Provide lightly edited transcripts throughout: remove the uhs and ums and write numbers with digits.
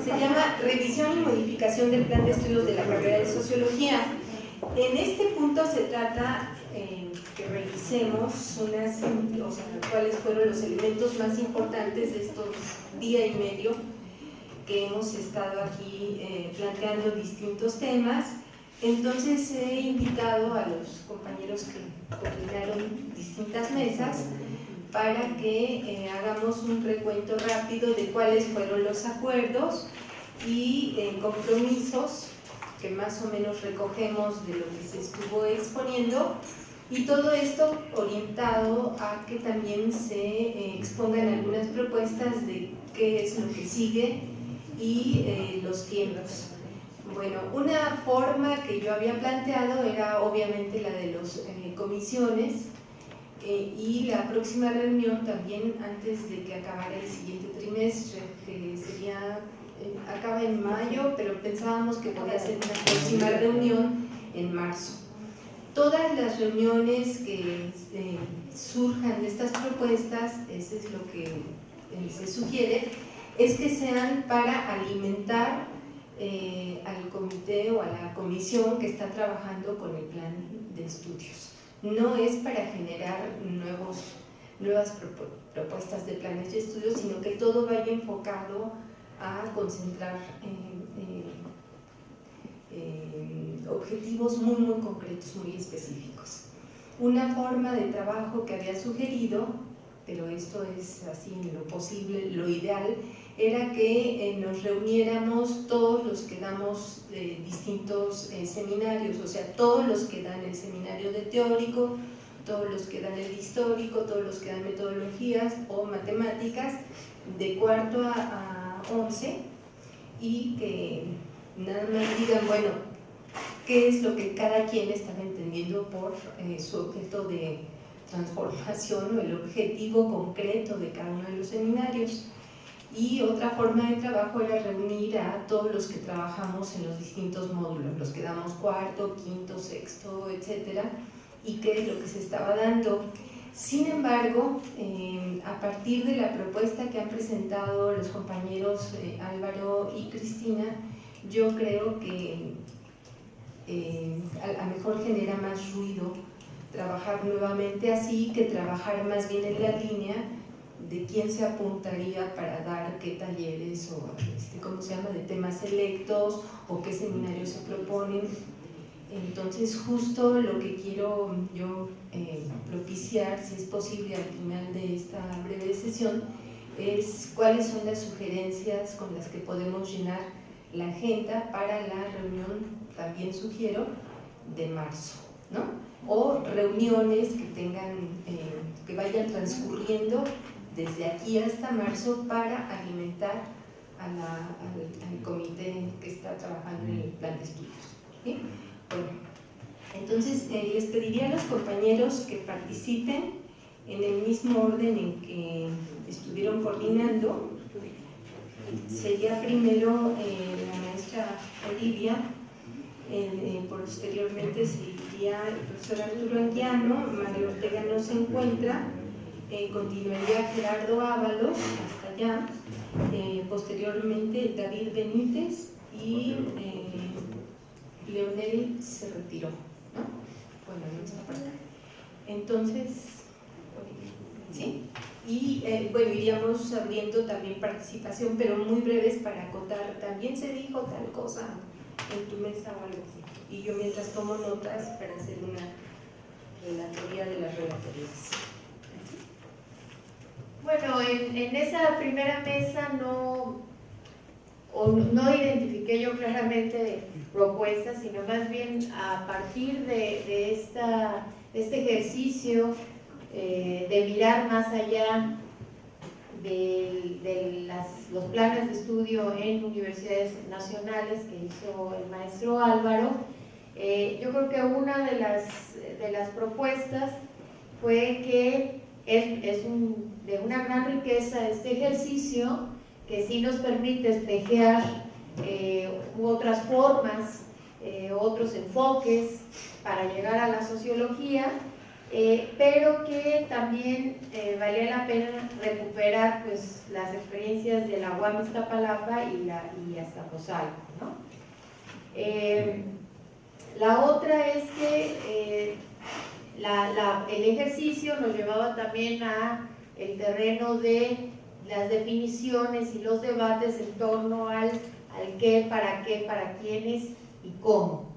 Se llama Revisión y modificación del plan de estudios de la carrera de Sociología. En este punto se trata que revisemos cuáles fueron los elementos más importantes de estos día y medio que hemos estado aquí planteando distintos temas. Entonces he invitado a los compañeros que coordinaron distintas mesas para que hagamos un recuento rápido de cuáles fueron los acuerdos y compromisos que más o menos recogemos de lo que se estuvo exponiendo, y todo esto orientado a que también se expongan algunas propuestas de qué es lo que sigue y los tiempos. Bueno, una forma que yo había planteado era obviamente la de las comisiones, y la próxima reunión también antes de que acabara el siguiente trimestre, que sería, acaba en mayo, pero pensábamos que podía ser una próxima reunión en marzo. Todas las reuniones que surjan de estas propuestas, eso es lo que se sugiere, es que sean para alimentar al comité o a la comisión que está trabajando con el plan de estudios. No es para generar nuevas propuestas de planes de estudios, sino que todo vaya enfocado a concentrar objetivos muy concretos, muy específicos. Una forma de trabajo que había sugerido, pero esto es así en lo posible, lo ideal, era que nos reuniéramos todos los que damos distintos seminarios, o sea, todos los que dan el seminario de teórico, todos los que dan el histórico, todos los que dan metodologías o matemáticas, de cuarto a 11, y que nada más digan, bueno, qué es lo que cada quien estaba entendiendo por su objeto de transformación o el objetivo concreto de cada uno de los seminarios. Y otra forma de trabajo era reunir a todos los que trabajamos en los distintos módulos, los que damos cuarto, quinto, sexto, etcétera, y qué es lo que se estaba dando. Sin embargo, a partir de la propuesta que han presentado los compañeros Álvaro y Cristina, yo creo que a lo mejor genera más ruido trabajar nuevamente así que trabajar más bien en la línea de quién se apuntaría para dar qué talleres o ¿cómo se llama?, de temas selectos o qué seminarios se proponen. Entonces justo lo que quiero yo propiciar, si es posible al final de esta breve sesión, es cuáles son las sugerencias con las que podemos llenar la agenda para la reunión, también sugiero, de marzo, ¿no? O reuniones que tengan, que vayan transcurriendo desde aquí hasta marzo para alimentar al comité que está trabajando en el plan de estudios, ¿sí? Bueno, entonces les pediría a los compañeros que participen en el mismo orden en que estuvieron coordinando. Sería primero la maestra Olivia, posteriormente seguiría el profesor Arturo Anguiano, Mario Ortega no se encuentra, continuaría Gerardo Ábalos hasta allá, posteriormente David Benítez y Leonel se retiró, ¿no? Bueno, no está por acá. Entonces, ¿sí? Y bueno, iríamos abriendo también participación, pero muy breves para acotar. También se dijo tal cosa en tu mesa o algo así. Y yo mientras tomo notas para hacer una relatoría de las relatorías. Bueno, en esa primera mesa no identifiqué yo claramente propuestas, sino más bien a partir de este ejercicio de mirar más allá de los planes de estudio en universidades nacionales que hizo el maestro Álvaro. Yo creo que una de las propuestas fue que es de una gran riqueza este ejercicio, que sí nos permite espejear otras formas, otros enfoques para llegar a la sociología, pero que también valía la pena recuperar pues, las experiencias de la UAM Iztapalapa y Azcapotzalco, ¿no? La otra es que el ejercicio nos llevaba también a el terreno de las definiciones y los debates en torno al qué, para quiénes y cómo.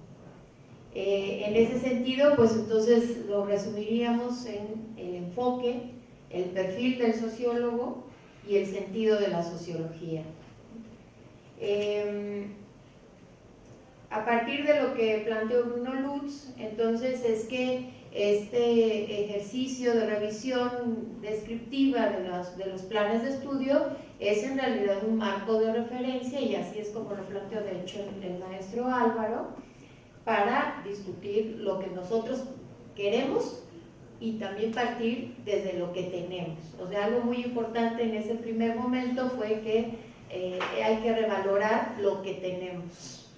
En ese sentido, pues entonces lo resumiríamos en el enfoque, el perfil del sociólogo y el sentido de la sociología. A partir de lo que planteó Bruno Lutz, entonces es que este ejercicio de revisión descriptiva de los planes de estudio es en realidad un marco de referencia, y así es como lo planteó de hecho el maestro Álvaro, para discutir lo que nosotros queremos y también partir desde lo que tenemos. O sea, algo muy importante en ese primer momento fue que hay que revalorar lo que tenemos.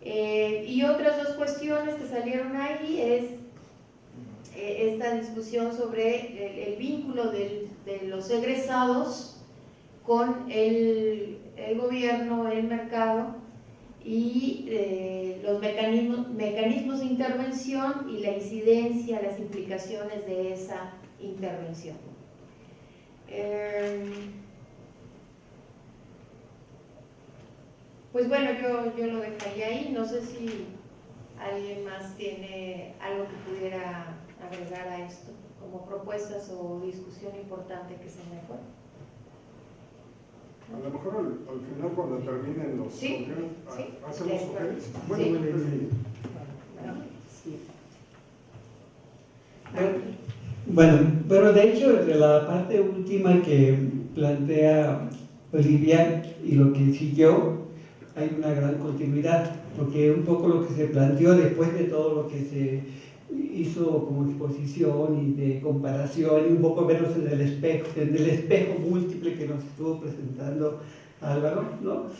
Y otras dos cuestiones que salieron ahí es esta discusión sobre el vínculo de los egresados con el gobierno, el mercado, y los mecanismos de intervención y la incidencia, las implicaciones de esa intervención. Pues bueno, yo lo dejaría ahí. No sé si alguien más tiene algo que pudiera agregar a esto, como propuestas o discusión importante que se me fue. A lo mejor al final, cuando terminen los sugerencias, hacemos sugerencias. Bueno, Bueno, de hecho, de la parte última que plantea Olivia y lo que siguió, hay una gran continuidad, porque un poco lo que se planteó después de todo lo que se hizo como exposición y de comparación, y un poco vernos en el espejo múltiple que nos estuvo presentando Álvaro, ¿no? Un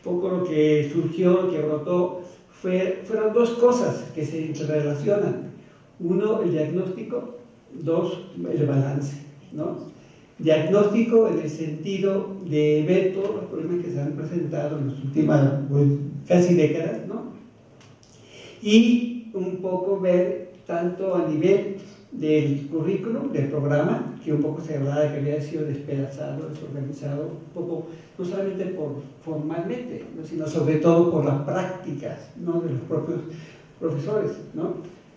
poco lo que surgió, lo que brotó, fueron dos cosas que se interrelacionan. Uno, el diagnóstico; dos, el balance, ¿no? Diagnóstico en el sentido de ver todos los problemas que se han presentado en las últimas casi décadas, ¿no? Y un poco ver tanto a nivel del currículum, del programa, que un poco se hablaba de que había sido despedazado, desorganizado, un poco, no solamente formalmente, ¿no? Sino sobre todo por las prácticas, ¿no? De los propios profesores, ¿no?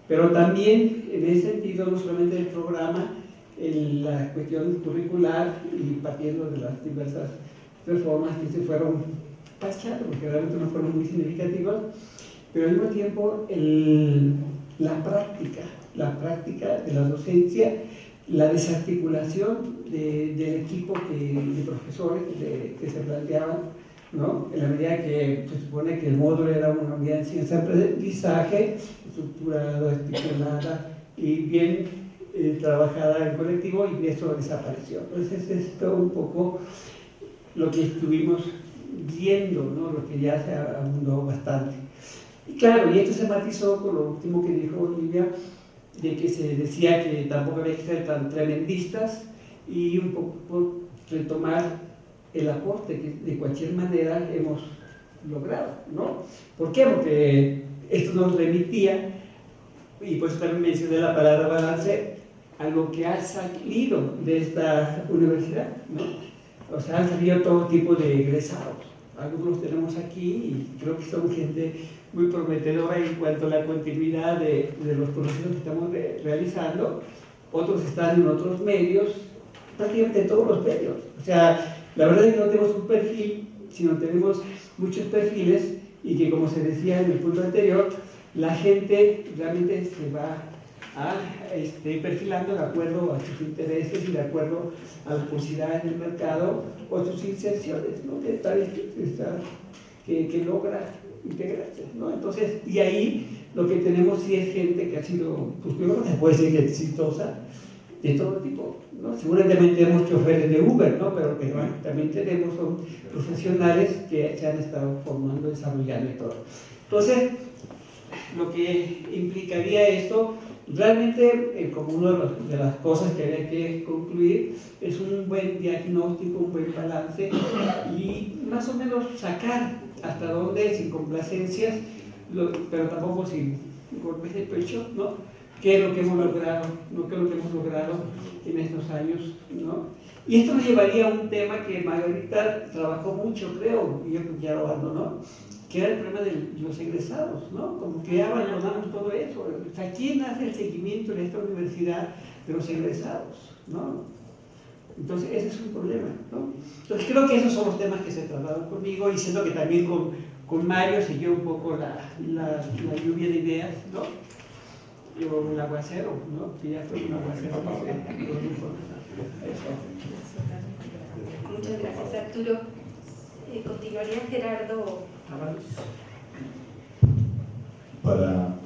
Pero también en ese sentido, no solamente del programa, la cuestión curricular, y partiendo de las diversas reformas que se fueron pasando, porque realmente no fueron muy significativas, pero al mismo tiempo la práctica de la docencia, la desarticulación del equipo de profesores que se planteaban, ¿no? En la medida que se supone que el módulo era una unidad de ciencia-aprendizaje estructurada, articulada y bien trabajada en colectivo, y eso desapareció. Entonces esto un poco lo que estuvimos viendo, ¿no? Lo que ya se abundó bastante. Y claro, y esto se matizó con lo último que dijo Olivia, de que se decía que tampoco había que ser tan tremendistas, y un poco retomar el aporte que de cualquier manera hemos logrado, ¿no? ¿Por qué? Porque esto nos remitía, y por eso también mencioné la palabra balance, a lo que ha salido de esta universidad, ¿no? O sea, han salido todo tipo de egresados. Algunos los tenemos aquí y creo que son gente muy prometedora en cuanto a la continuidad de los procesos que estamos realizando. Otros están en otros medios, prácticamente en todos los medios. O sea, la verdad es que no tenemos un perfil, sino tenemos muchos perfiles, y que, como se decía en el punto anterior, la gente realmente se va perfilando de acuerdo a sus intereses y de acuerdo a las posibilidades del mercado o sus inserciones, ¿no? Que logra integrarse, ¿no? Entonces, y ahí lo que tenemos sí es gente que ha sido, pues primero se puede decir, exitosa, de todo tipo, ¿no? Seguramente tenemos choferes de Uber, ¿no? Pero que también tenemos son profesionales que se han estado formando, desarrollando y todo. Entonces, lo que implicaría esto Realmente, como una de las cosas que había que concluir, es un buen diagnóstico, un buen balance y más o menos sacar hasta dónde, sin complacencias, pero tampoco sin golpes de pecho, ¿no? ¿Qué es lo que hemos logrado? ¿No? ¿Qué es lo que hemos logrado en estos años? ¿No? Y esto nos llevaría a un tema que Margarita trabajó mucho, creo, y yo ya lo abandonó, que era el problema de los egresados, ¿no? Como que ya abandonamos todo eso. O sea, ¿quién hace el seguimiento en esta universidad de los egresados, ¿no? Entonces, ese es un problema, ¿no? Entonces, creo que esos son los temas que se trataron conmigo, y siento que también con Mario siguió un poco la lluvia de ideas, ¿no? O un aguacero, ¿no? Que ya fue un aguacero. Muchas gracias, Arturo. Continuaría Gerardo. Para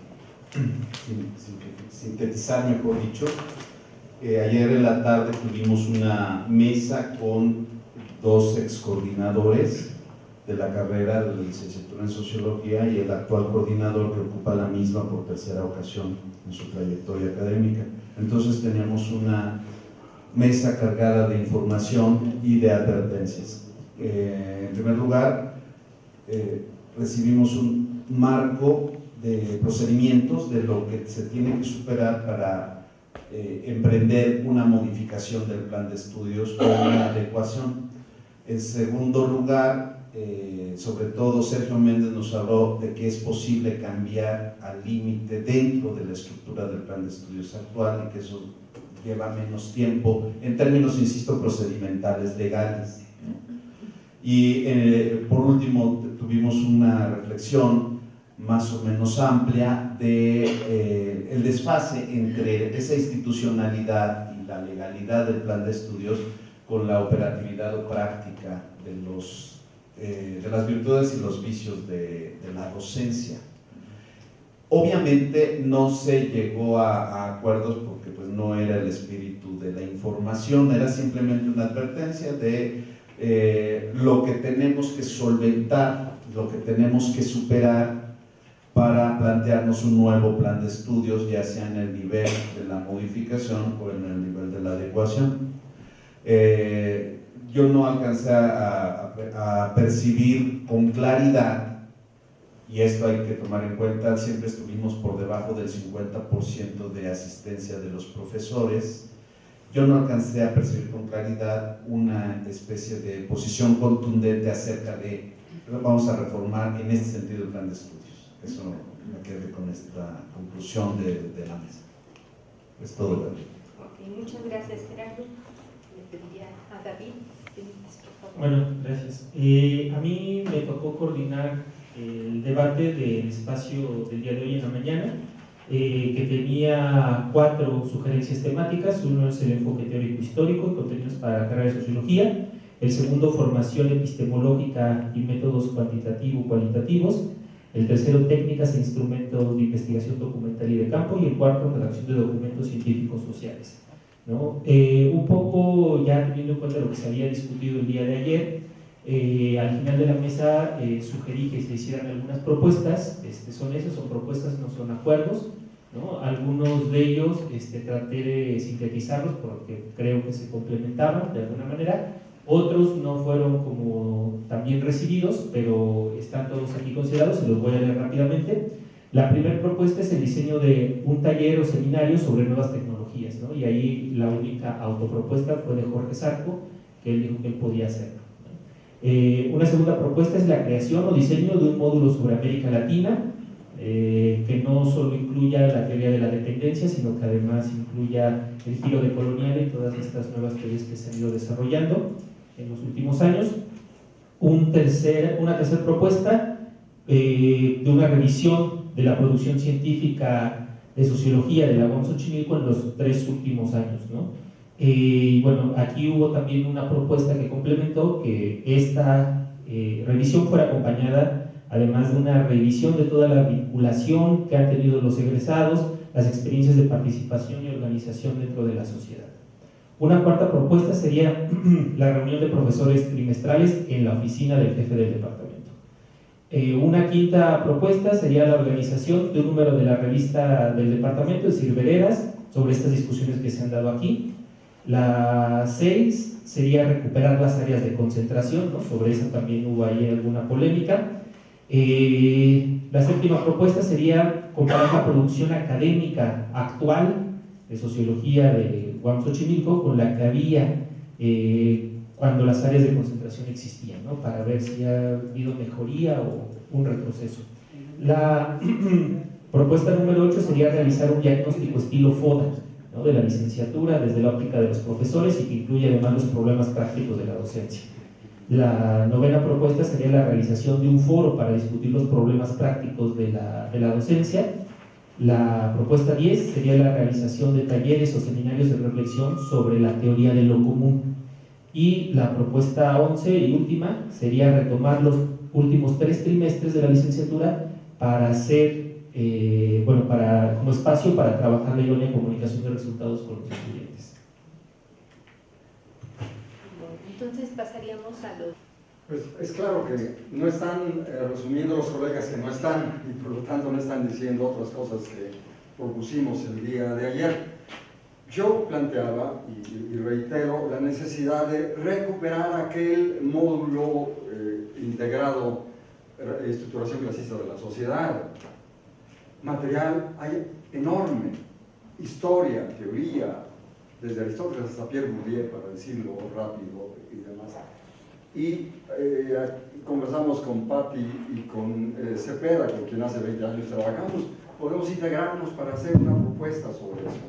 sintetizar, mejor dicho, ayer en la tarde tuvimos una mesa con 2 excoordinadores de la carrera de la licenciatura en Sociología y el actual coordinador que ocupa la misma por tercera ocasión en su trayectoria académica. Entonces teníamos una mesa cargada de información y de advertencias. En primer lugar, recibimos un marco de procedimientos de lo que se tiene que superar para emprender una modificación del plan de estudios o una adecuación. En segundo lugar, sobre todo Sergio Méndez nos habló de que es posible cambiar al límite dentro de la estructura del plan de estudios actual y que eso lleva menos tiempo en términos, insisto, procedimentales, legales. Y por último tuvimos una reflexión más o menos amplia de el desfase entre esa institucionalidad y la legalidad del plan de estudios con la operatividad o práctica de las virtudes y los vicios de la docencia. Obviamente no se llegó a acuerdos porque pues, no era el espíritu de la información, era simplemente una advertencia de lo que tenemos que solventar, lo que tenemos que superar para plantearnos un nuevo plan de estudios, ya sea en el nivel de la modificación o en el nivel de la adecuación. Yo no alcancé a percibir con claridad, y esto hay que tomar en cuenta, siempre estuvimos por debajo del 50% de asistencia de los profesores. Yo no alcancé a percibir con claridad una especie de posición contundente acerca de vamos a reformar en este sentido el plan de estudios. Eso me quedé con esta conclusión de la mesa. Es todo, David. Okay, muchas gracias, Gerardo. Le pediría a David. Bueno, gracias. A mí me tocó coordinar el debate del espacio del día de hoy en la mañana, que tenía 4 sugerencias temáticas. Uno es el enfoque teórico-histórico y contenidos para la carrera de Sociología. El segundo, formación epistemológica y métodos cuantitativo-cualitativos. El tercero, técnicas e instrumentos de investigación documental y de campo. Y el cuarto, redacción de documentos científicos sociales, ¿no? Un poco ya teniendo en cuenta lo que se había discutido el día de ayer, al final de la mesa sugerí que se hicieran algunas propuestas. Son propuestas, no son acuerdos, ¿no? Algunos de ellos traté de sintetizarlos porque creo que se complementaban de alguna manera. Otros no fueron como también recibidos, pero están todos aquí considerados, se los voy a leer rápidamente. La primera propuesta es el diseño de un taller o seminario sobre nuevas tecnologías, ¿no? Y ahí la única autopropuesta fue de Jorge Zarco, que él dijo que él podía hacerlo, ¿no? Una segunda propuesta es la creación o diseño de un módulo sobre América Latina, que no solo incluya la teoría de la dependencia, sino que además incluya el giro decolonial y todas estas nuevas teorías que se han ido desarrollando en los últimos años. Una tercera propuesta de una revisión de la producción científica de sociología de la UAM Xochimilco en los 3 últimos años, ¿no? Bueno, aquí hubo también una propuesta que complementó que esta revisión fuera acompañada además de una revisión de toda la vinculación que han tenido los egresados, las experiencias de participación y organización dentro de la sociedad. Una cuarta propuesta sería la reunión de profesores trimestrales en la oficina del jefe del departamento. Una quinta propuesta sería la organización de un número de la revista del departamento, es decir, Veredas, sobre estas discusiones que se han dado aquí. La 6 sería recuperar las áreas de concentración, ¿no? Sobre eso también hubo ahí alguna polémica. La séptima propuesta sería comparar la producción académica actual de sociología de UAM Xochimilco con la que había cuando las áreas de concentración existían, ¿no? Para ver si ha habido mejoría o un retroceso. La propuesta número 8 sería realizar un diagnóstico estilo FODA, ¿no? De la licenciatura desde la óptica de los profesores y que incluye además los problemas prácticos de la docencia. La novena propuesta sería la realización de un foro para discutir los problemas prácticos de la docencia. La propuesta 10 sería la realización de talleres o seminarios de reflexión sobre la teoría de lo común. Y la propuesta 11 y última sería retomar los últimos 3 trimestres de la licenciatura para hacer, como espacio para trabajar la idónea comunicación de resultados con los estudiantes. Entonces pasaríamos a los... Pues es claro que no están resumiendo los colegas que no están y por lo tanto no están diciendo otras cosas que propusimos el día de ayer. Yo planteaba y reitero la necesidad de recuperar aquel módulo integrado, estructuración clasista de la sociedad. Material hay enorme, historia, teoría, desde Aristóteles hasta Pierre Bourdieu, para decirlo rápido y demás. Y conversamos con Patti y con Cepeda, con quien hace 20 años trabajamos, podemos integrarnos para hacer una propuesta sobre eso.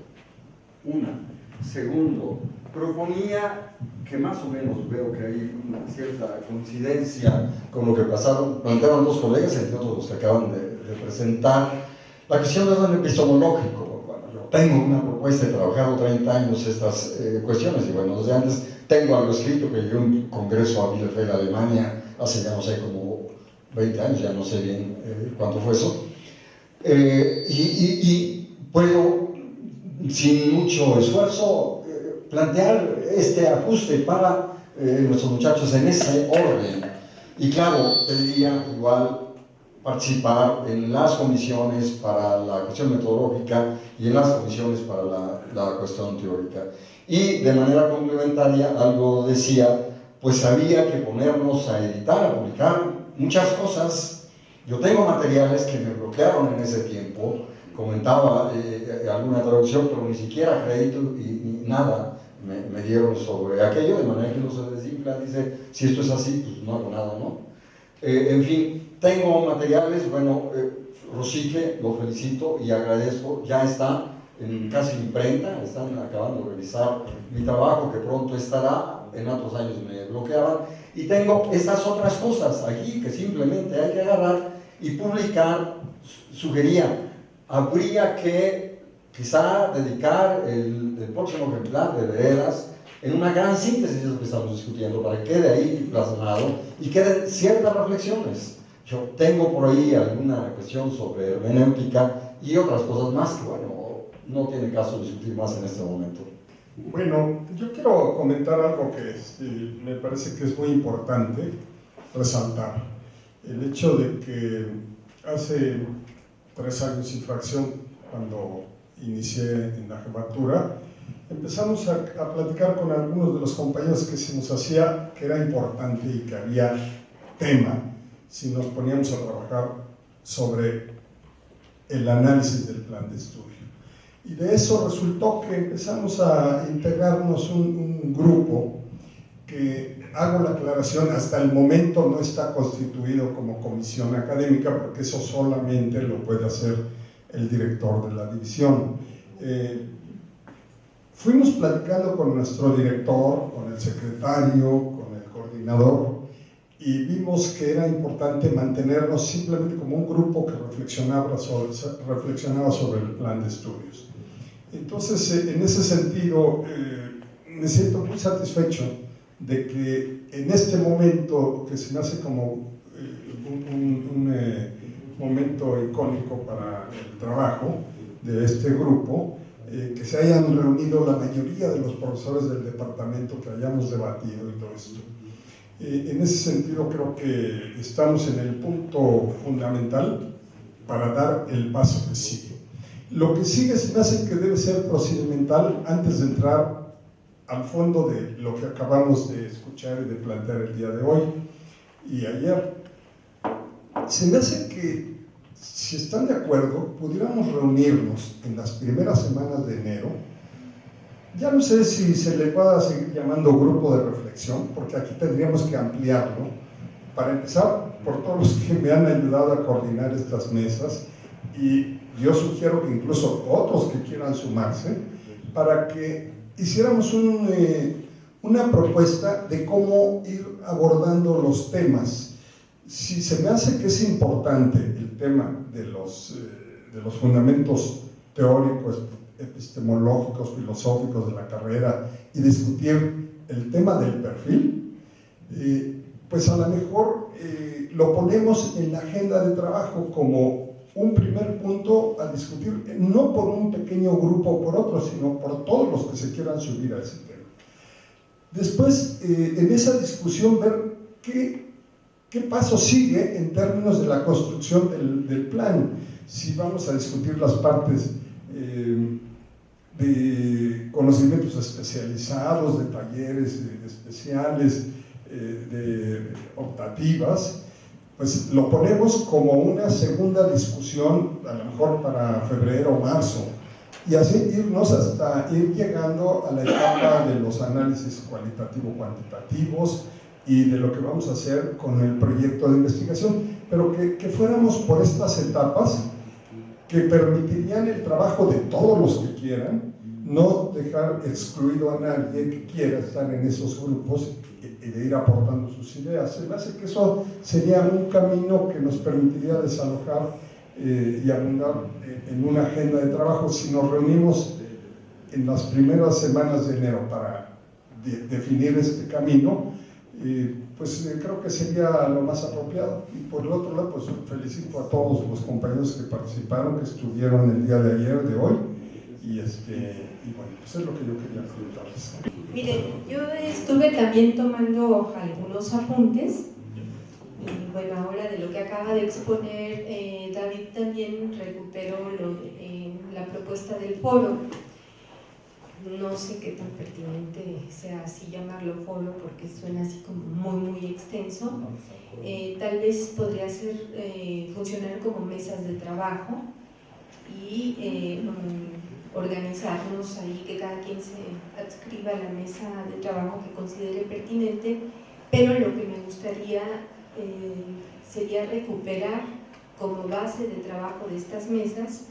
Una. Segundo, proponía, que más o menos veo que hay una cierta coincidencia con lo que plantearon dos colegas, entre otros los que acaban de presentar, la cuestión del orden epistemológico. Bueno, yo tengo una propuesta, he trabajado 30 años estas cuestiones, y bueno, desde antes tengo algo escrito que llegué a un congreso a Bielefeld, Alemania, hace ya no sé, como 20 años, ya no sé bien cuánto fue eso, y puedo, sin mucho esfuerzo, plantear este ajuste para nuestros muchachos en ese orden. Y claro, pediría igual participar en las comisiones para la cuestión metodológica y en las comisiones para la cuestión teórica. Y de manera complementaria, algo decía, pues había que ponernos a editar, a publicar muchas cosas. Yo tengo materiales que me bloquearon en ese tiempo, comentaba alguna traducción, pero ni siquiera crédito ni nada me dieron sobre aquello, de manera que uno se desinfla, dice, si esto es así, pues no hago nada, ¿no? En fin, tengo materiales, bueno, Rosique, lo felicito y agradezco, ya está en casi imprenta, están acabando de revisar mi trabajo, que pronto estará, en otros años me bloqueaban, y tengo estas otras cosas aquí que simplemente hay que agarrar y publicar. Sugería, habría que quizá dedicar el próximo ejemplar de Veredas en una gran síntesis de lo que estamos discutiendo, para que quede ahí plasmado y queden ciertas reflexiones. Yo tengo por ahí alguna cuestión sobre hermenéutica y otras cosas más que, bueno, no tiene caso discutir más en este momento. Bueno, yo quiero comentar algo que me parece que es muy importante resaltar. El hecho de que hace 3 años y fracción, cuando inicié en la jefatura, empezamos a platicar con algunos de los compañeros que se nos hacía que era importante y que había tema si nos poníamos a trabajar sobre el análisis del plan de estudio. Y de eso resultó que empezamos a integrarnos un grupo que, hago la aclaración, hasta el momento no está constituido como comisión académica, porque eso solamente lo puede hacer el director de la división. Fuimos platicando con nuestro director, con el secretario, con el coordinador, y vimos que era importante mantenernos simplemente como un grupo que reflexionaba sobre el plan de estudios. Entonces, en ese sentido, me siento muy satisfecho de que en este momento, que se me hace como un momento icónico para el trabajo de este grupo, que se hayan reunido la mayoría de los profesores del departamento, que hayamos debatido y todo esto. En ese sentido creo que estamos en el punto fundamental para dar el paso que sigue. Lo que sigue se me hace que debe ser procedimental antes de entrar al fondo de lo que acabamos de escuchar y de plantear el día de hoy y ayer. Se me hace que, si están de acuerdo, pudiéramos reunirnos en las primeras semanas de enero. Ya no sé si se le pueda seguir llamando grupo de reflexión, porque aquí tendríamos que ampliarlo. Para empezar, por todos los que me han ayudado a coordinar estas mesas, y yo sugiero que incluso otros que quieran sumarse, para que hiciéramos una propuesta de cómo ir abordando los temas. Si se me hace que es importante el tema de los fundamentos teóricos, epistemológicos, filosóficos de la carrera y discutir el tema del perfil, pues a lo mejor lo ponemos en la agenda de trabajo como un primer punto a discutir, no por un pequeño grupo o por otro, sino por todos los que se quieran subir a ese tema. Después, en esa discusión, ver qué paso sigue en términos de la construcción del plan. Si vamos a discutir las partes de conocimientos especializados, de talleres especiales, de optativas, pues lo ponemos como una segunda discusión, a lo mejor para febrero o marzo, y así irnos hasta ir llegando a la etapa de los análisis cualitativo-cuantitativos y de lo que vamos a hacer con el proyecto de investigación, pero que fuéramos por estas etapas que permitirían el trabajo de todos los que quieran, no dejar excluido a nadie que quiera estar en esos grupos y de ir aportando sus ideas. Se me hace que eso sería un camino que nos permitiría desalojar y abundar en una agenda de trabajo. Si nos reunimos en las primeras semanas de enero para definir este camino, pues creo que sería lo más apropiado. Y por el otro lado, pues felicito a todos los compañeros que participaron, que estuvieron el día de ayer, de hoy, y bueno, pues es lo que yo quería preguntarles. Miren, yo estuve también tomando algunos apuntes, y bueno, ahora de lo que acaba de exponer David, también recuperó la propuesta del foro. No sé qué tan pertinente sea así llamarlo foro, porque suena así como muy extenso. Tal vez podría funcionar como mesas de trabajo y organizarnos ahí, que cada quien se adscriba a la mesa de trabajo que considere pertinente, pero lo que me gustaría sería recuperar como base de trabajo de estas mesas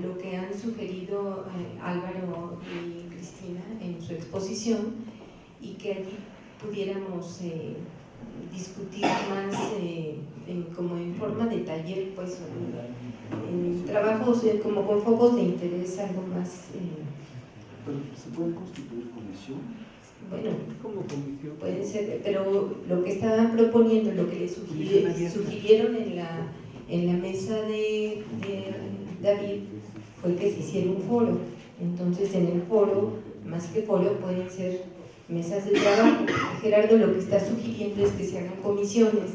lo que han sugerido Álvaro y Cristina en su exposición, y que allí pudiéramos discutir más como en forma de taller, pues en trabajos como con focos de interés, algo más. ¿Pero se pueden constituir comisiones? Bueno, como comisión, pueden ser, pero lo que estaban proponiendo, lo que les sugirieron en la mesa de David, fue que se hiciera un foro. Entonces, en el foro, más que foro, pueden ser mesas de trabajo. Gerardo lo que está sugiriendo es que se hagan comisiones,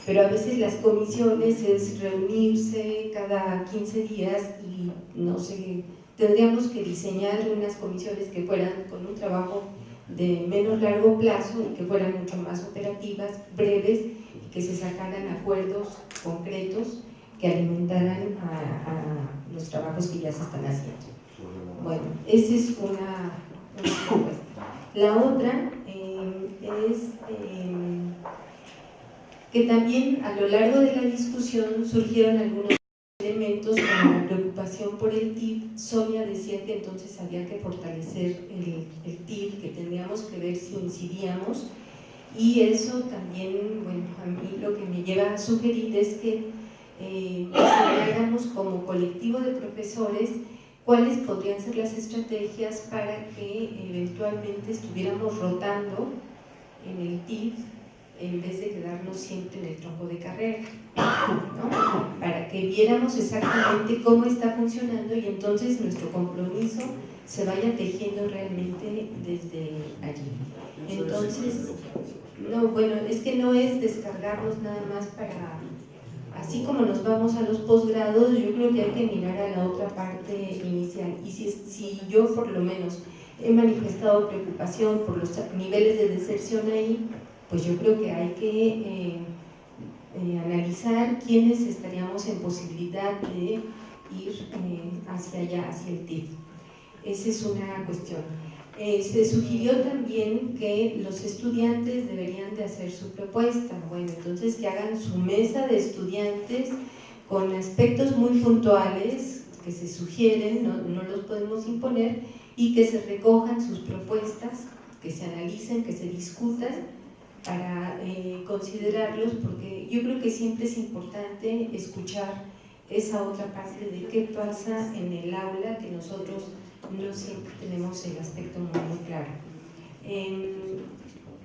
pero a veces las comisiones es reunirse cada 15 días y no sé, tendríamos que diseñar unas comisiones que fueran con un trabajo de menos largo plazo y que fueran mucho más operativas, breves, y que se sacaran acuerdos concretos que alimentaran a los trabajos que ya se están haciendo. Bueno, esa es una propuesta. La otra es que también a lo largo de la discusión surgieron algunos elementos como la preocupación por el TIF. Sonia decía que entonces había que fortalecer el TIF, que tendríamos que ver si incidíamos, y eso también, bueno, a mí lo que me lleva a sugerir es que consideráramos como colectivo de profesores cuáles podrían ser las estrategias para que eventualmente estuviéramos rotando en el TIF en vez de quedarnos siempre en el tronco de carrera, ¿no? Para que viéramos exactamente cómo está funcionando y entonces nuestro compromiso se vaya tejiendo realmente desde allí. Entonces, No, bueno, es que no es descargarlos nada más para, así como nos vamos a los posgrados, yo creo que hay que mirar a la otra parte inicial. Y si yo por lo menos he manifestado preocupación por los niveles de deserción ahí, pues yo creo que hay que analizar quiénes estaríamos en posibilidad de ir hacia allá, hacia el TIF. Esa es una cuestión. Se sugirió también que los estudiantes deberían de hacer su propuesta. Bueno, entonces que hagan su mesa de estudiantes con aspectos muy puntuales que se sugieren, no los podemos imponer, y que se recojan sus propuestas, que se analicen, que se discutan para considerarlos, porque yo creo que siempre es importante escuchar esa otra parte de qué pasa en el aula, que nosotros no siempre tenemos el aspecto muy claro.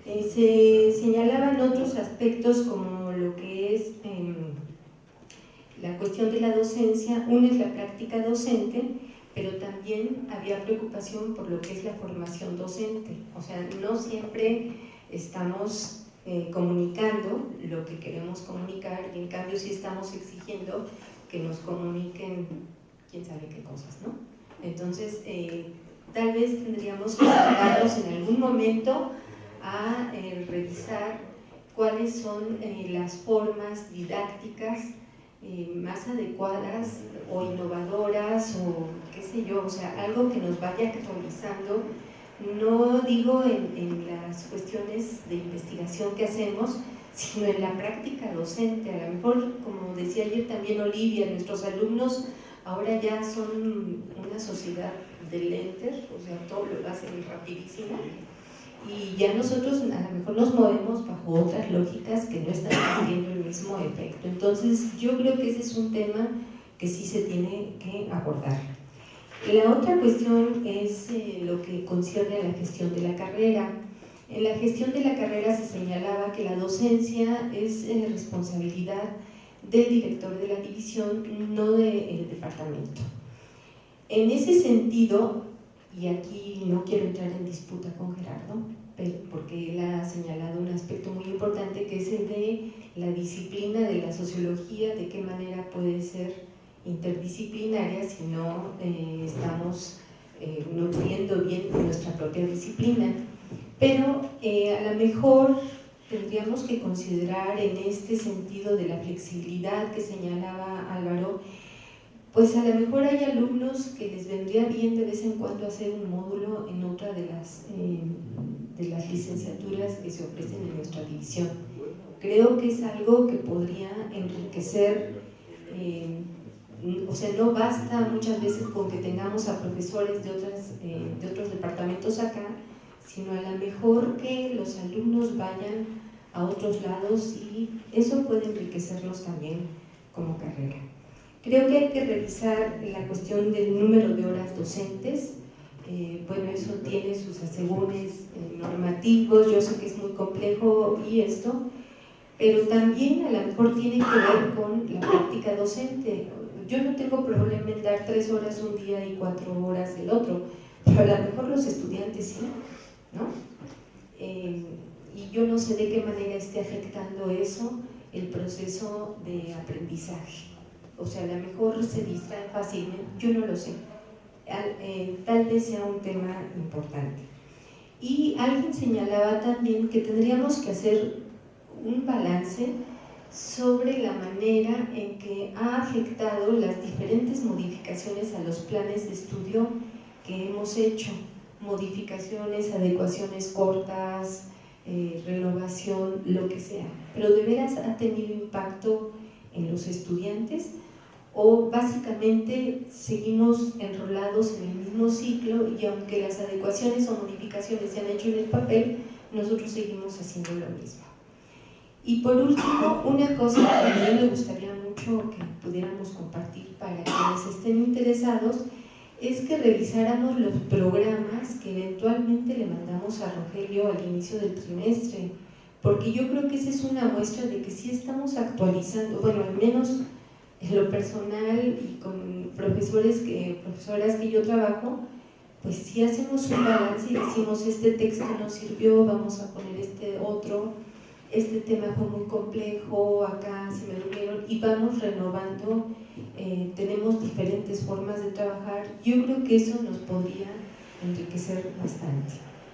Se señalaban otros aspectos como lo que es la cuestión de la docencia. Una es la práctica docente, pero también había preocupación por lo que es la formación docente. O sea, no siempre estamos comunicando lo que queremos comunicar, y en cambio sí estamos exigiendo que nos comuniquen quién sabe qué cosas, ¿no? Entonces, tal vez tendríamos que sentarnos en algún momento a revisar cuáles son las formas didácticas más adecuadas o innovadoras, o qué sé yo, o sea, algo que nos vaya actualizando. No digo en las cuestiones de investigación que hacemos, sino en la práctica docente. A lo mejor, como decía ayer también Olivia, nuestros alumnos ahora ya son una sociedad del enter, o sea, todo lo hacen rapidísimo, y ya nosotros a lo mejor nos movemos bajo otras lógicas que no están teniendo el mismo efecto. Entonces yo creo que ese es un tema que sí se tiene que abordar. La otra cuestión es lo que concierne a la gestión de la carrera. En la gestión de la carrera se señalaba que la docencia es responsabilidad del director de la división, no del departamento. En ese sentido, y aquí no quiero entrar en disputa con Gerardo, porque él ha señalado un aspecto muy importante, que es el de la disciplina de la sociología, de qué manera puede ser interdisciplinaria si no estamos nutriendo bien nuestra propia disciplina. Pero a lo mejor tendríamos que considerar, en este sentido de la flexibilidad que señalaba Álvaro, pues a lo mejor hay alumnos que les vendría bien de vez en cuando hacer un módulo en otra de las licenciaturas que se ofrecen en nuestra división. Creo que es algo que podría enriquecer, o sea, no basta muchas veces con que tengamos a profesores de otros departamentos acá, sino a lo mejor que los alumnos vayan a otros lados, y eso puede enriquecerlos también como carrera. Creo que hay que revisar la cuestión del número de horas docentes. Bueno, eso tiene sus asegúnes normativos, yo sé que es muy complejo y esto, pero también a lo mejor tiene que ver con la práctica docente. Yo no tengo problema en dar 3 horas un día y 4 horas el otro, pero a lo mejor los estudiantes sí, ¿no? Y yo no sé de qué manera esté afectando eso el proceso de aprendizaje. O sea, a lo mejor se distrae fácilmente, yo no lo sé. Tal vez sea un tema importante. Y alguien señalaba también que tendríamos que hacer un balance sobre la manera en que ha afectado las diferentes modificaciones a los planes de estudio que hemos hecho. Modificaciones, adecuaciones cortas, renovación, lo que sea. Pero ¿de veras ha tenido impacto en los estudiantes? ¿O básicamente seguimos enrolados en el mismo ciclo, y aunque las adecuaciones o modificaciones se han hecho en el papel, nosotros seguimos haciendo lo mismo? Y por último, una cosa que a mí me gustaría mucho que pudiéramos compartir para quienes estén interesados, es que revisáramos los programas que eventualmente le mandamos a Rogelio al inicio del trimestre, porque yo creo que esa es una muestra de que sí estamos actualizando, bueno, al menos en lo personal y con profesoras que yo trabajo, pues si hacemos un balance y decimos este texto nos sirvió, vamos a poner este otro, este tema fue muy complejo, acá se me durmieron, y vamos renovando, tenemos diferentes formas de trabajar. Yo creo que eso nos podría enriquecer bastante.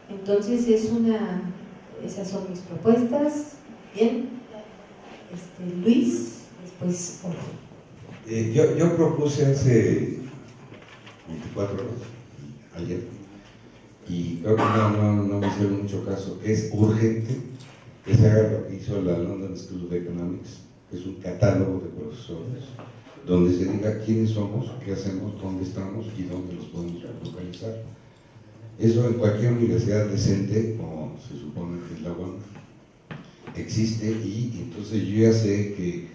Entonces esas son mis propuestas. Bien, Luis, después Jorge. Yo propuse hace 24 horas, ayer, y creo que no me hicieron mucho caso. Es urgente que se haga lo que hizo la London School of Economics, que es un catálogo de profesores, donde se diga quiénes somos, qué hacemos, dónde estamos y dónde los podemos localizar. Eso en cualquier universidad decente, como se supone que es la UAM, existe, y entonces yo ya sé que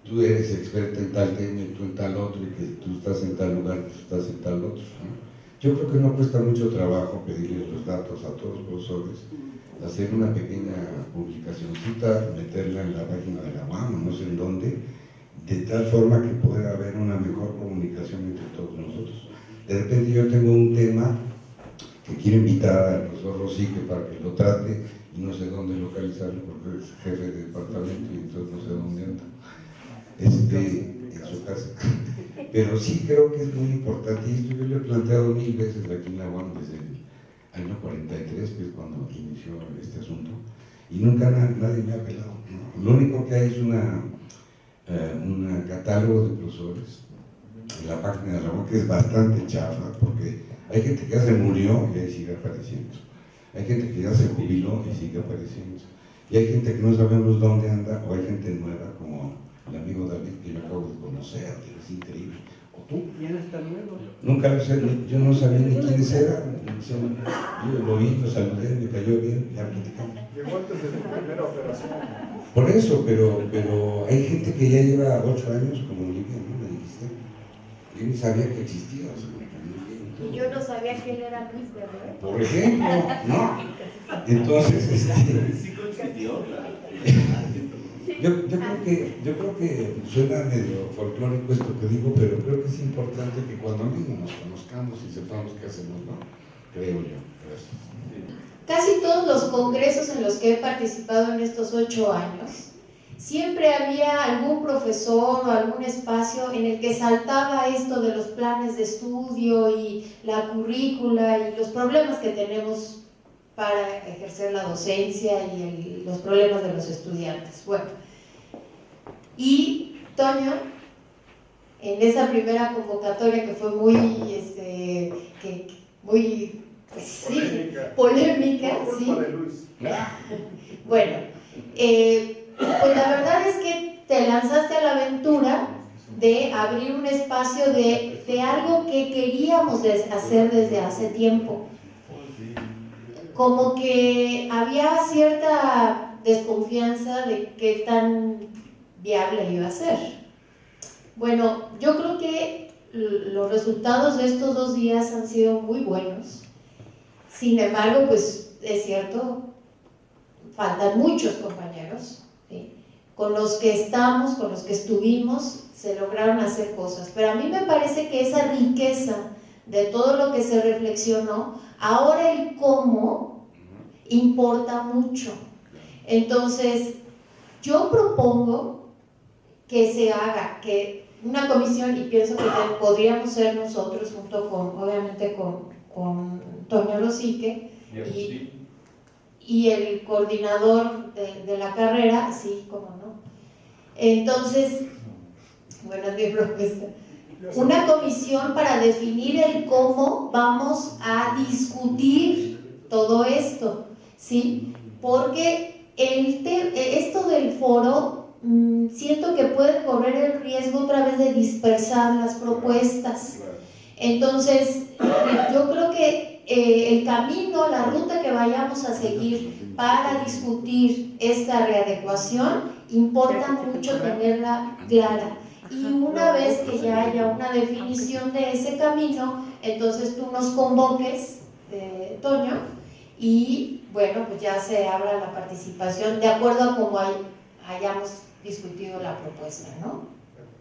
tú eres experta en tal tema y tú en tal otro, y que tú estás en tal lugar, tú estás en tal otro, ¿no? Yo creo que no cuesta mucho trabajo pedirles los datos a todos los profesores, hacer una pequeña publicacioncita, meterla en la página de la UAM, no sé en dónde, de tal forma que pueda haber una mejor comunicación entre todos nosotros. De repente yo tengo un tema que quiero invitar al profesor Rosique para que lo trate, y no sé dónde localizarlo porque es jefe de departamento y entonces no sé dónde anda, en su casa. Pero sí creo que es muy importante, y esto yo lo he planteado 1000 veces aquí en la UAM desde el año 43, que es cuando inició este asunto, y nunca nadie me ha apelado, ¿no? Lo único que hay es un catálogo de profesores en la página de la UAM, que es bastante chafa, porque hay gente que ya se murió y ahí sigue apareciendo, hay gente que ya se jubiló y sigue apareciendo, y hay gente que no sabemos dónde anda, o hay gente nueva como el amigo David, que yo acabo de conocer, que es increíble. ¿O tú? ¿Quién está nuevo? Nunca lo sé, yo no sabía ni quiénes eran. Yo lo vi, lo saludé, me cayó bien, ya platicamos. Llegó antes de su primera operación. Por eso, pero hay gente que ya lleva 8 años como Olivia, ¿no? Me dijiste. Yo ni sabía que existía. O sea, Y yo no sabía que él era Luis, ¿verdad? por ejemplo, ¿no? Entonces, yo creo que suena medio folclórico esto que digo, pero creo que es importante que cuando mismo nos conozcamos y sepamos qué hacemos, ¿no? Creo yo. Gracias. Casi todos los congresos en los que he participado en estos 8 años, siempre había algún profesor o algún espacio en el que saltaba esto de los planes de estudio y la currícula y los problemas que tenemos para ejercer la docencia y los problemas de los estudiantes. Bueno, y Toño, en esa primera convocatoria que fue muy, muy pues, sí, polémica, ¿sí? Bueno, pues la verdad es que te lanzaste a la aventura de abrir un espacio de algo que queríamos hacer desde hace tiempo. Como que había cierta desconfianza de qué tan viable iba a ser. Bueno, yo creo que los resultados de estos 2 días han sido muy buenos. Sin embargo, pues es cierto, faltan muchos compañeros, ¿sí? Con los que estamos, con los que estuvimos, se lograron hacer cosas. Pero a mí me parece que esa riqueza de todo lo que se reflexionó, ahora el cómo importa mucho. Entonces, yo propongo que se haga, que una comisión, y pienso que podríamos ser nosotros, junto con, obviamente, con Toño Rosique y el coordinador de la carrera, sí, cómo no. Entonces, bueno, es mi propuesta. Una comisión para definir el cómo vamos a discutir todo esto, ¿sí? Porque esto del foro, siento que puede correr el riesgo otra vez de dispersar las propuestas. Entonces, yo creo que el camino, la ruta que vayamos a seguir para discutir esta readecuación, importa mucho tenerla clara. Y una vez que ya haya una definición de ese camino, entonces tú nos convoques, Toño, y bueno, pues ya se abra la participación de acuerdo a cómo hayamos discutido la propuesta, ¿no?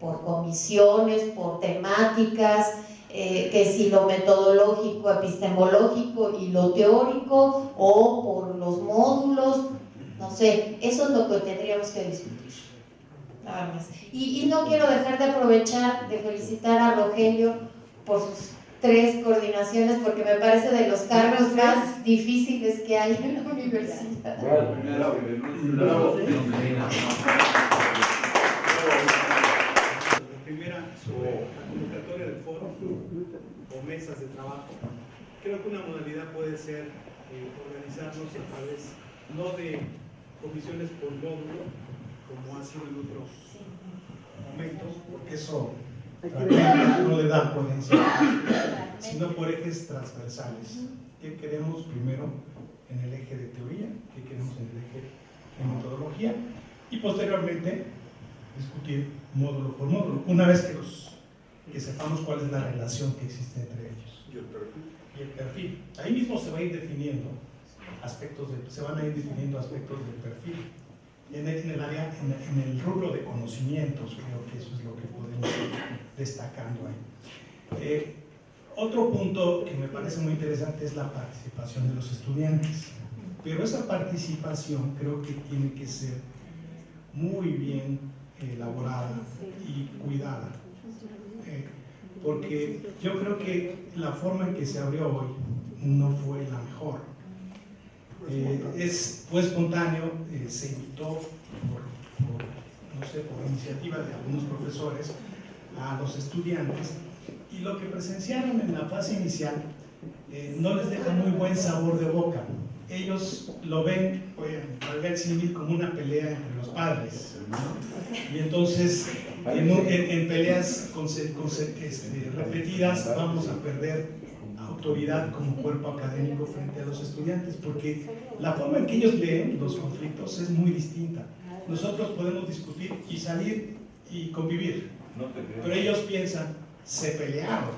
Por comisiones, por temáticas, que si lo metodológico, epistemológico y lo teórico, o por los módulos, no sé, eso es lo que tendríamos que discutir, nada más. Y no quiero dejar de aprovechar de felicitar a Rogelio por sus 3 coordinaciones, porque me parece de los cargos más difíciles que hay en la universidad. Primera, la convocatoria del foro o mesas de trabajo. Creo que una modalidad puede ser organizarnos a través, no de comisiones por módulo, como ha sido en otros momentos, porque eso no le da potencial, sino por ejes transversales. ¿Qué queremos primero en el eje de teoría? ¿Qué queremos en el eje de metodología? Y posteriormente discutir módulo por módulo, una vez que sepamos cuál es la relación que existe entre ellos. Y el perfil. Ahí mismo se va a ir definiendo aspectos del perfil. En el área, en el rubro de conocimientos, creo que eso es lo que podemos ir destacando ahí. Otro punto que me parece muy interesante es la participación de los estudiantes. Pero esa participación creo que tiene que ser muy bien elaborada y cuidada, porque yo creo que la forma en que se abrió hoy no fue la mejor. Fue espontáneo, se invitó por iniciativa de algunos profesores a los estudiantes, y lo que presenciaron en la fase inicial no les deja muy buen sabor de boca. Ellos lo ven, valga el símil, como una pelea entre los padres, ¿no? Y entonces en peleas repetidas vamos a perder autoridad como cuerpo académico frente a los estudiantes, porque la forma en que ellos leen los conflictos es muy distinta. Nosotros podemos discutir y salir y convivir, pero ellos piensan: se pelearon,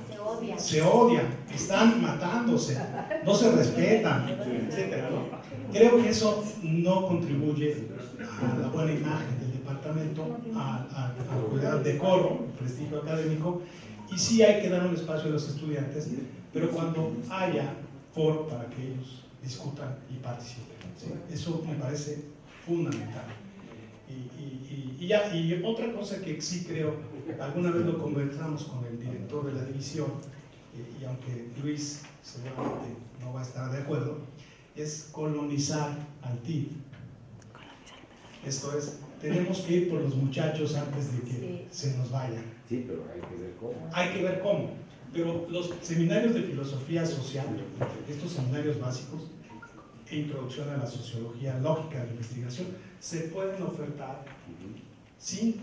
se odian, están matándose, no se respetan, etc. Creo que eso no contribuye a la buena imagen del departamento, al decoro, al prestigio académico, y sí hay que dar un espacio a los estudiantes, pero cuando haya foro para que ellos discutan y participen, ¿sí? Eso me parece fundamental. Y otra cosa que sí creo, alguna vez lo conversamos con el director de la división, y aunque Luis seguramente no va a estar de acuerdo, es colonizar al TID. Esto es, tenemos que ir por los muchachos antes de que se nos vayan. Sí, pero hay que ver cómo. Hay que ver cómo. Pero los seminarios de filosofía social, estos seminarios básicos, e introducción a la sociología lógica de la investigación, se pueden ofertar sin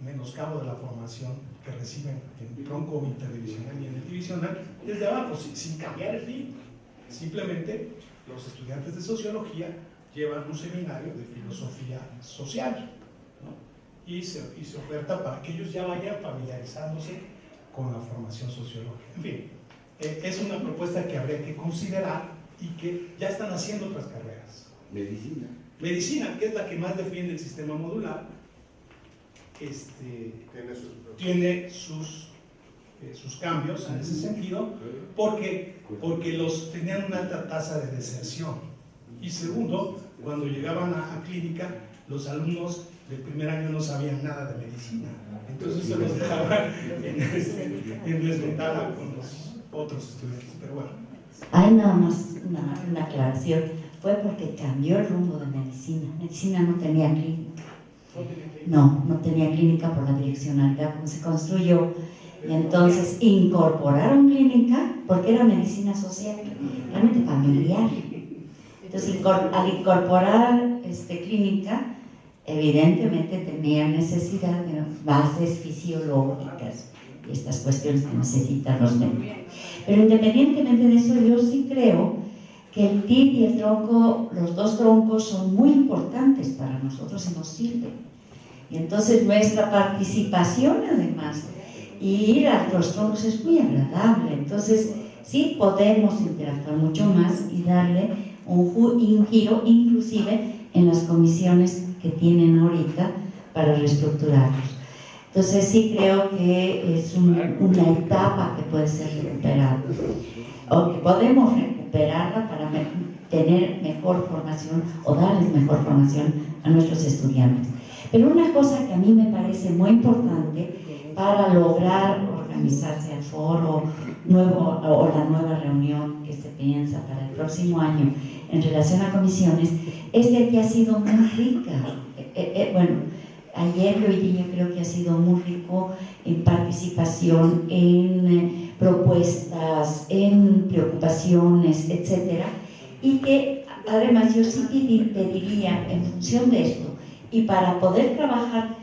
menoscabo de la formación que reciben en tronco interdivisional y en el divisional, desde abajo, sin cambiar el ritmo. Simplemente los estudiantes de sociología llevan un seminario de filosofía social, ¿no? y se oferta para que ellos ya vayan familiarizándose con la formación sociológica. En fin, es una propuesta que habría que considerar y que ya están haciendo otras carreras. Medicina. Medicina, que es la que más defiende el sistema modular, tiene sus cambios en ese sentido, porque tenían una alta tasa de deserción. Y segundo, cuando llegaban a clínica, los alumnos del primer año no sabían nada de medicina, entonces se los dejaban en desventaja con los otros estudiantes. Pero bueno, hay nada más una aclaración. Fue porque cambió el rumbo de medicina. Medicina no tenía clínica. No tenía clínica por la direccionalidad como se construyó. Y entonces incorporaron clínica porque era medicina social, realmente familiar. Entonces al incorporar clínica, evidentemente tenía necesidad de bases fisiológicas y estas cuestiones que necesitan los médicos. Pero independientemente de eso, yo sí creo que el TID y el tronco, los dos troncos son muy importantes para nosotros y nos sirven. Y entonces nuestra participación además, y ir a los troncos es muy agradable. Entonces sí podemos interactuar mucho más y darle un giro inclusive en las comisiones que tienen ahorita para reestructurarlos. Entonces sí creo que es una etapa que puede ser recuperada, o que podemos recuperarla para tener mejor formación o darles mejor formación a nuestros estudiantes. Pero una cosa que a mí me parece muy importante para lograr organizarse el foro nuevo o la nueva reunión que se piensa para el próximo año en relación a comisiones es de que ha sido muy rica. Bueno, ayer y hoy día creo que ha sido muy rico en participación, en propuestas, en preocupaciones, etcétera, y que además yo sí pediría en función de esto y para poder trabajar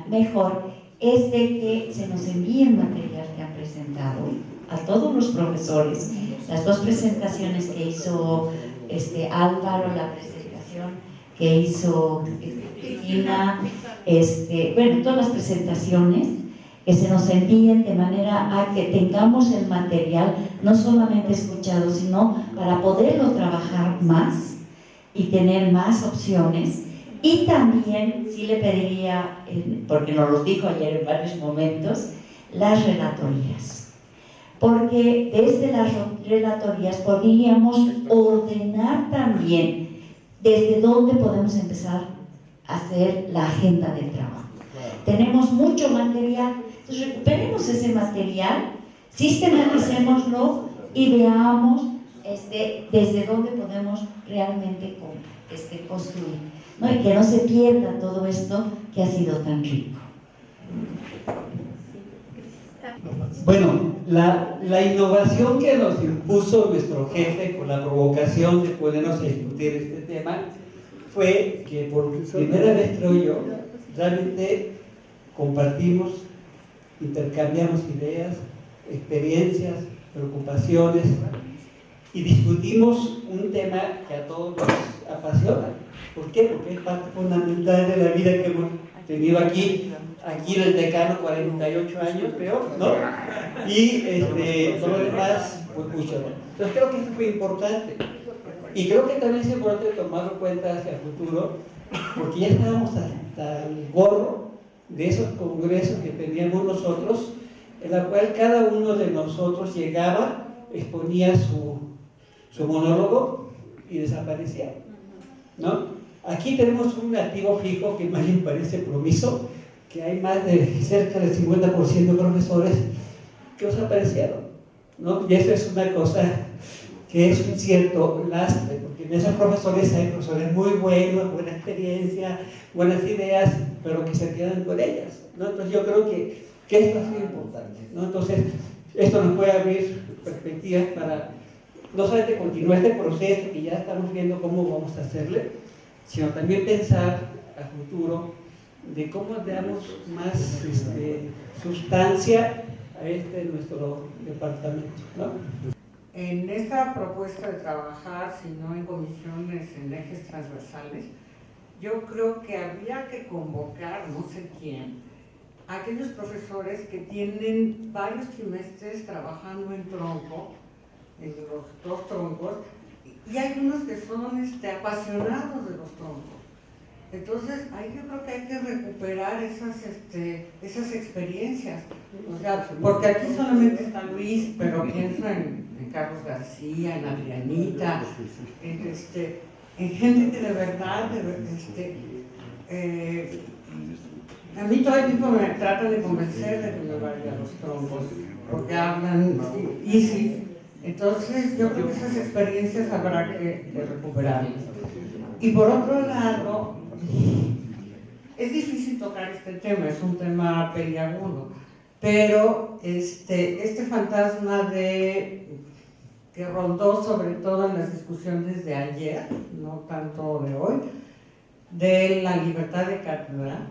mejor es de que se nos envíe el material que han presentado a todos los profesores, las dos presentaciones que hizo Álvaro, la presentación que hizo Cristina, bueno, todas las presentaciones que se nos envíen de manera a que tengamos el material no solamente escuchado, sino para poderlo trabajar más y tener más opciones. Y también sí le pediría, porque nos lo dijo ayer en varios momentos, las relatorías. Porque desde las relatorías podríamos ordenar también desde dónde podemos empezar a hacer la agenda del trabajo. Tenemos mucho material, entonces recuperemos ese material, sistematicémoslo y veamos desde dónde podemos realmente construir, ¿no? Y que no se pierda todo esto que ha sido tan rico. Bueno, la innovación que nos impuso nuestro jefe con la provocación de ponernos a discutir este tema fue que por primera vez, creo yo, realmente compartimos, intercambiamos ideas, experiencias, preocupaciones y discutimos un tema que a todos nos apasiona. ¿Por qué? Porque es parte fundamental de la vida que hemos tenido aquí en el decano 48 años, creo, ¿no? Y todo lo demás, pues mucho, ¿no? Entonces creo que eso fue importante. Y creo que también es importante tomarlo en cuenta hacia el futuro, porque ya estábamos hasta el gorro de esos congresos que teníamos nosotros, en la cual cada uno de nosotros llegaba, exponía su monólogo y desaparecía, ¿no? Aquí tenemos un activo fijo que más bien parece promiso, que hay más de cerca del 50% de profesores que desaparecieron, ¿no? Y eso es una cosa que es un cierto lastre, porque en esos profesores hay profesores muy buenos, buena experiencia, buenas ideas, pero que se quedan con ellas, ¿no? Entonces yo creo que esto ha sido importante, ¿no? Entonces esto nos puede abrir perspectivas para no solamente continuar este proceso que ya estamos viendo cómo vamos a hacerle, sino también pensar a futuro de cómo damos más sustancia a nuestro departamento, ¿no? En esta propuesta de trabajar, si no en comisiones, en ejes transversales, yo creo que habría que convocar, no sé quién, a aquellos profesores que tienen varios trimestres trabajando en tronco, en los dos troncos, y hay unos que son apasionados de los troncos. Entonces, yo creo que hay que recuperar esas experiencias. O sea, porque aquí solamente está Luis, pero pienso en Carlos García, en Adrianita, en gente que de verdad, a mí todo el tiempo me tratan de convencer de que me vaya a los troncos, porque hablan easy. Entonces, yo creo que esas experiencias habrá que recuperarlas. Y por otro lado, es difícil tocar este tema, es un tema peliagudo, pero este fantasma que rondó sobre todo en las discusiones de ayer, no tanto de hoy, de la libertad de cátedra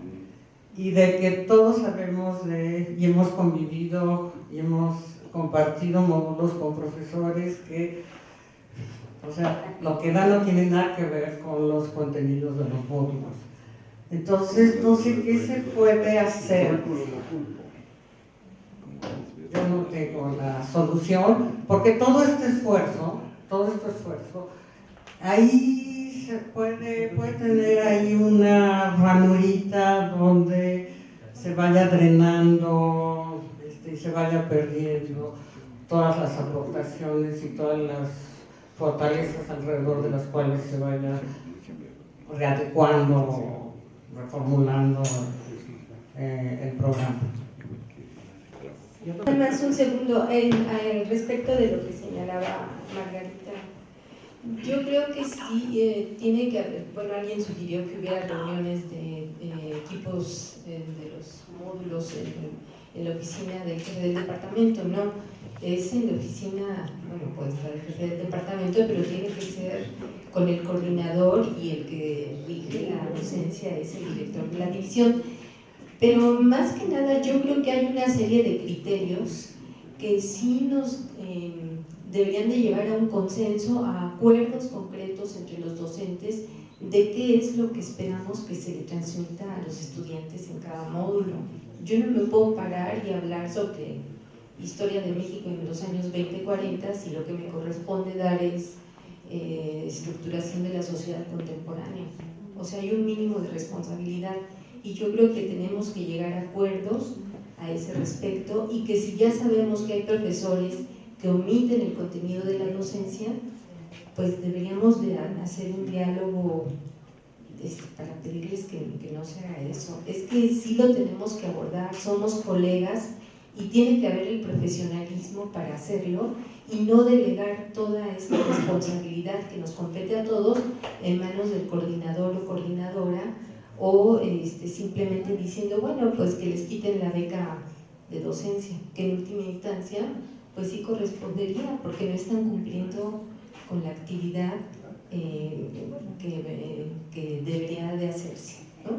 y de que todos sabemos y hemos convivido y hemos compartido módulos con profesores que, o sea, lo que dan no tiene nada que ver con los contenidos de los módulos. Entonces, no sé qué se puede hacer. Yo no tengo la solución, porque todo este esfuerzo, ahí puede tener ahí una ranurita donde se vaya drenando y se vaya perdiendo todas las aportaciones y todas las fortalezas alrededor de las cuales se vaya readecuando, reformulando el programa. Nada más un segundo, respecto de lo que señalaba Margarita. Yo creo que sí tiene que haber, bueno, alguien sugirió que hubiera reuniones de equipos de los módulos en la oficina del jefe del departamento, no, es en la oficina, bueno, puede estar el jefe del departamento, pero tiene que ser con el coordinador y el que rige la docencia es el director de la división. Pero más que nada yo creo que hay una serie de criterios que sí nos deberían de llevar a un consenso, a acuerdos concretos entre los docentes de qué es lo que esperamos que se le transmita a los estudiantes en cada módulo. Yo no me puedo parar y hablar sobre historia de México en los años 20-40 si lo que me corresponde dar es estructuración de la sociedad contemporánea. O sea, hay un mínimo de responsabilidad y yo creo que tenemos que llegar a acuerdos a ese respecto y que si ya sabemos que hay profesores que omiten el contenido de la docencia, pues deberíamos de hacer un diálogo para pedirles que no se haga eso. Es que sí lo tenemos que abordar, somos colegas y tiene que haber el profesionalismo para hacerlo y no delegar toda esta responsabilidad que nos compete a todos en manos del coordinador o coordinadora o simplemente diciendo, bueno, pues que les quiten la beca de docencia, que en última instancia pues sí correspondería porque no están cumpliendo con la actividad que debería de hacerse, ¿no?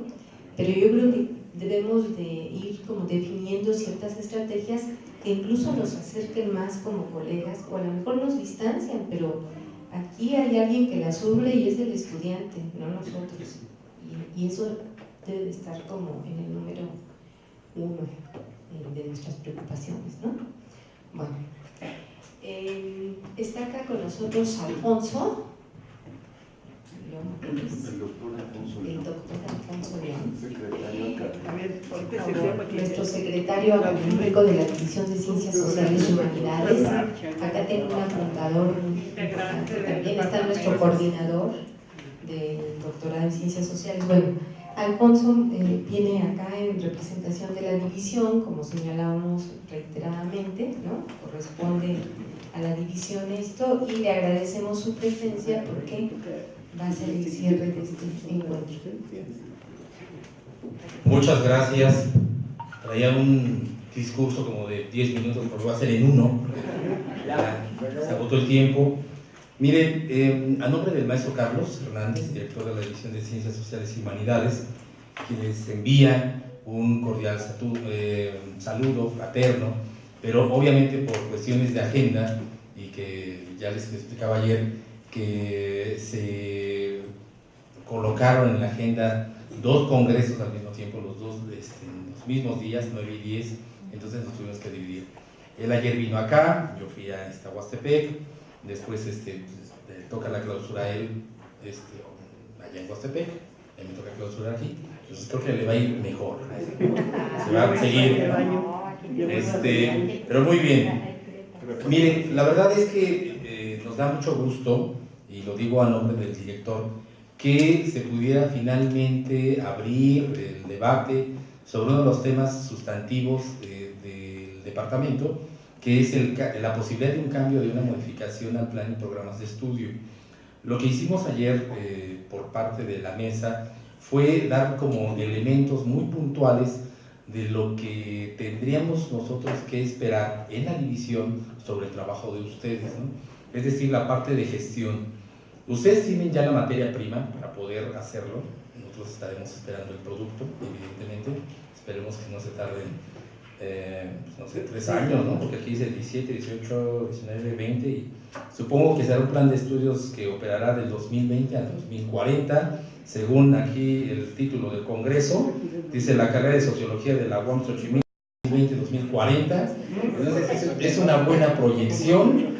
Pero yo creo que debemos de ir como definiendo ciertas estrategias que incluso nos acerquen más como colegas o a lo mejor nos distancian, pero aquí hay alguien que la sufre y es el estudiante, no nosotros, y eso debe de estar como en el número 1 de nuestras preocupaciones, ¿no? Bueno, está acá con nosotros Alfonso. El doctor Alfonso León, nuestro secretario académico de la División de Ciencias Sociales y Humanidades. Acá tengo un apuntador importante también, está nuestro coordinador del doctorado en Ciencias Sociales. Bueno, Alfonso viene acá en representación de la división, como señalábamos reiteradamente, ¿no? Corresponde a la división esto y le agradecemos su presencia porque va a ser el cierre de este encuentro. Muchas gracias. Traía un discurso como de 10 minutos, pero lo voy a hacer en uno. Ya se agotó el tiempo. Miren, a nombre del maestro Carlos Hernández, director de la División de Ciencias Sociales y Humanidades, quien les envía un cordial saludo fraterno, pero obviamente por cuestiones de agenda y que ya les explicaba ayer, que se colocaron en la agenda 2 congresos al mismo tiempo, los dos en los mismos días, 9 y 10, entonces nos tuvimos que dividir. Él ayer vino acá, yo fui a Huastepec, después toca la clausura a él allá en Huastepec, a mí me toca clausurar aquí, entonces creo que le va a ir mejor, se va a seguir, pero muy bien. Miren, la verdad es que nos da mucho gusto, y lo digo a nombre del director, que se pudiera finalmente abrir el debate sobre uno de los temas sustantivos del departamento, que es la posibilidad de un cambio, de una modificación al plan y programas de estudio. Lo que hicimos ayer por parte de la mesa fue dar como elementos muy puntuales de lo que tendríamos nosotros que esperar en la división sobre el trabajo de ustedes, ¿no? Es decir, la parte de gestión. Ustedes tienen ya la materia prima para poder hacerlo, nosotros estaremos esperando el producto, evidentemente, esperemos que no se tarden, no sé, 3 años, ¿no? Porque aquí dice 17, 18, 19, 20, y supongo que será un plan de estudios que operará del 2020 al 2040, según aquí el título del Congreso, dice la carrera de Sociología de la UAM Xochimilco 2020-2040, entonces es una buena proyección.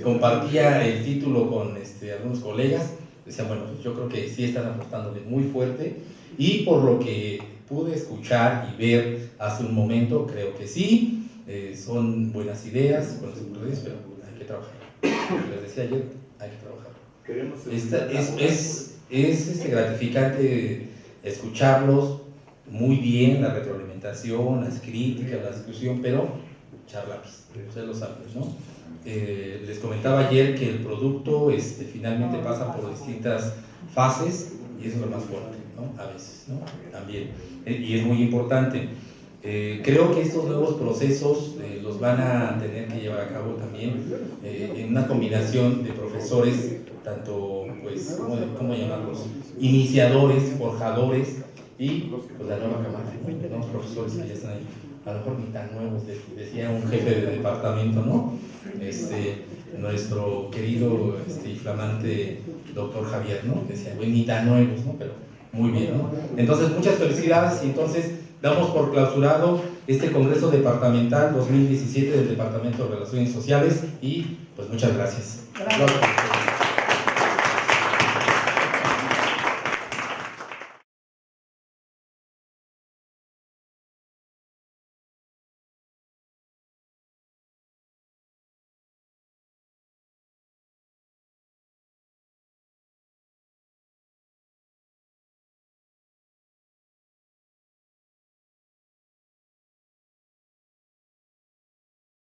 Compartía el título con algunos colegas, decían, bueno, yo creo que sí están apostándole muy fuerte, y por lo que pude escuchar y ver hace un momento, creo que sí, son buenas ideas, buenas ocurrencias, pero hay que trabajar. Como les decía ayer, hay que trabajar. Es gratificante escucharlos muy bien, la retroalimentación, las críticas, la discusión, pero echar lápiz, ustedes lo saben, ¿no? Les comentaba ayer que el producto finalmente pasa por distintas fases y eso es lo más fuerte, ¿no? A veces, ¿no? También, y es muy importante. Creo que estos nuevos procesos los van a tener que llevar a cabo también en una combinación de profesores, tanto, pues, ¿cómo llamarlos? Iniciadores, forjadores y pues, la nueva cámara, ¿no? Profesores que ya están ahí, a lo mejor ni tan nuevos, decía un jefe de departamento, ¿no? Nuestro querido y flamante doctor Javier, ¿no? Decía, güey, ni tan nuevos, ¿no? Pero muy bien, ¿no? Entonces, muchas felicidades y entonces damos por clausurado este Congreso Departamental 2017 del Departamento de Relaciones Sociales y pues muchas gracias.